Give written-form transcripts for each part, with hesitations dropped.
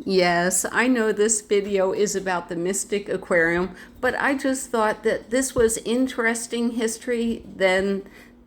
Yes, I know this video is about the Mystic Aquarium, but I just thought that this was interesting history then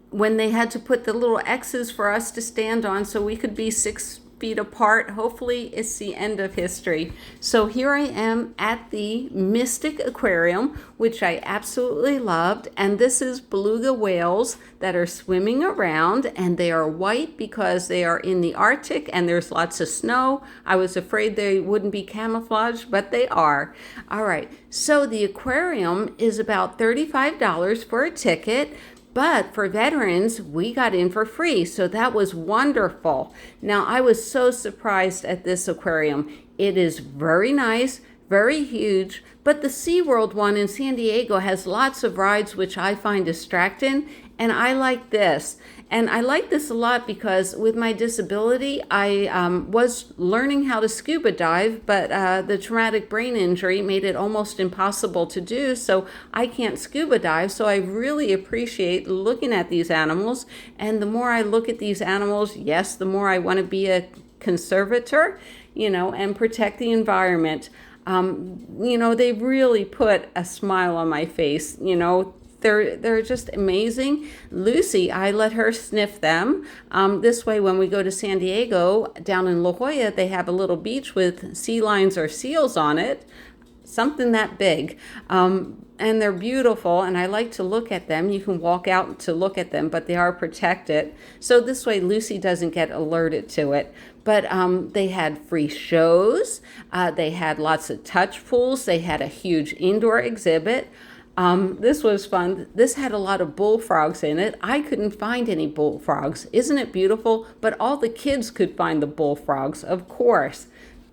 when they had to put the little X's for us to stand on so we could be 6 feet apart. Hopefully, it's the end of history. So here I am at the Mystic Aquarium, which I absolutely loved. And this is beluga whales that are swimming around, and they are white because they are in the Arctic and there's lots of snow. I was afraid they wouldn't be camouflaged, but they are. All right, so the aquarium is about $35 for a ticket. But for veterans, we got in for free, so that was wonderful. Now, I was so surprised at this aquarium. It is very nice, very huge, but the SeaWorld one in San Diego has lots of rides, which I find distracting, and I like this. And I like this a lot because with my disability, I was learning how to scuba dive, but the traumatic brain injury made it almost impossible to do, so I can't scuba dive. So I really appreciate looking at these animals. And the more I look at these animals, yes, the more I want to be a conservator, and protect the environment. They really put a smile on my face. They're just amazing. Lucy, I let her sniff them. This way, when we go to San Diego, down in La Jolla, they have a little beach with sea lions or seals on it, something that big. And they're beautiful, and I like to look at them. You can walk out to look at them, but they are protected. So this way, Lucy doesn't get alerted to it. But they had free shows. They had lots of touch pools. They had a huge indoor exhibit. This was fun. This had a lot of bullfrogs in it. I couldn't find any bullfrogs. Isn't it beautiful? But all the kids could find the bullfrogs, of course.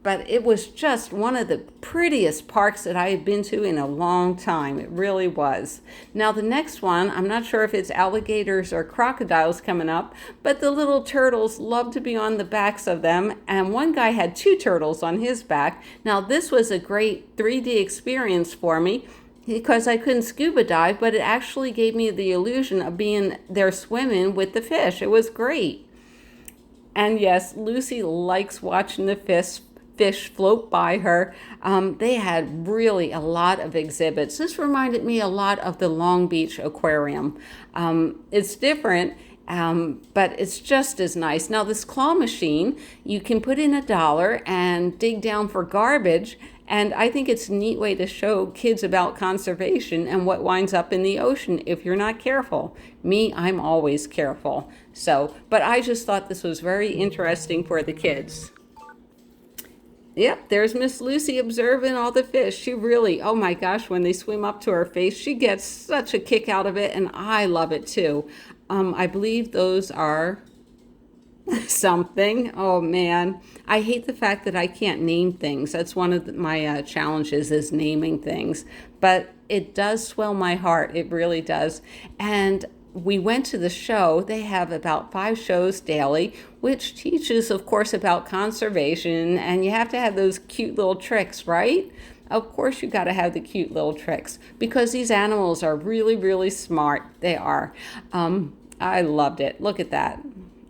But it was just one of the prettiest parks that I had been to in a long time. It really was. Now the next one, I'm not sure if it's alligators or crocodiles coming up, but the little turtles love to be on the backs of them. And one guy had 2 turtles on his back. Now this was a great 3D experience for me, because I couldn't scuba dive, but it actually gave me the illusion of being there swimming with the fish. It was great. And yes, Lucy likes watching the fish float by her. They had really a lot of exhibits. This reminded me a lot of the Long Beach Aquarium. It's different, but it's just as nice. Now this claw machine, you can put in $1 and dig down for garbage. And I think it's a neat way to show kids about conservation and what winds up in the ocean if you're not careful. Me, I'm always careful. But I just thought this was very interesting for the kids. Yep, there's Miss Lucy observing all the fish. She really, oh my gosh, when they swim up to her face, she gets such a kick out of it, and I love it too. I believe those are something. Oh man, I hate the fact that I can't name things. That's one of my challenges, is naming things. But it does swell my heart. It really does. And we went to the show. They have about 5 shows daily, which teaches, of course, about conservation. And you have to have those cute little tricks, right? Of course, you got to have the cute little tricks because these animals are really, really smart. They are. I loved it. Look at that.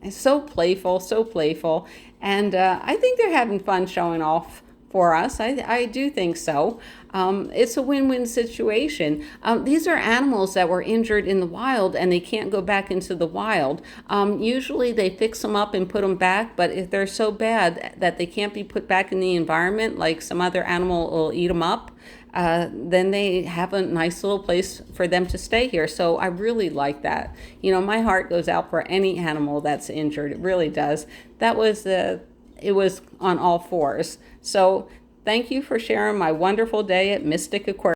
It's so playful, so playful. And I think they're having fun showing off for us. I do think so. It's a win-win situation. These are animals that were injured in the wild and they can't go back into the wild. Usually they fix them up and put them back, but if they're so bad that they can't be put back in the environment, like some other animal will eat them up, then they have a nice little place for them to stay here. So I really like that. My heart goes out for any animal that's injured. It really does. It was on all fours. So thank you for sharing my wonderful day at Mystic Aquarium.